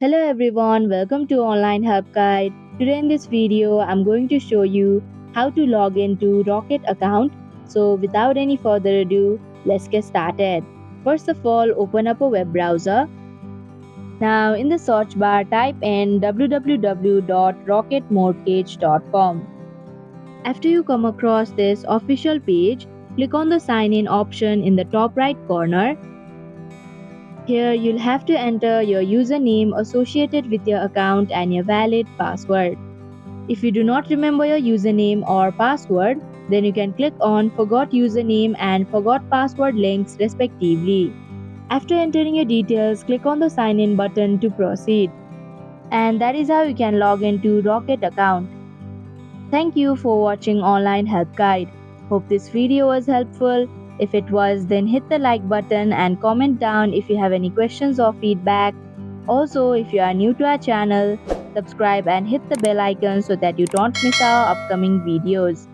Hello everyone, welcome to Online Help Guide. Today in this video, I'm going to show you how to log into Rocket account. So without any further ado, let's get started. First of all, open up a web browser. Now in the search bar, type in www.rocketmortgage.com. After you come across this official page, click on the sign in option in the top right corner. Here you'll have to enter your username associated with your account and your valid password. If you do not remember your username or password, then you can click on Forgot Username and Forgot Password links respectively. After entering your details, click on the Sign In button to proceed. And that is how you can log into Rocket account. Thank you for watching Online Help Guide. Hope this video was helpful. If it was, then hit the like button and comment down if you have any questions or feedback. Also, if you are new to our channel, subscribe and hit the bell icon so that you don't miss our upcoming videos.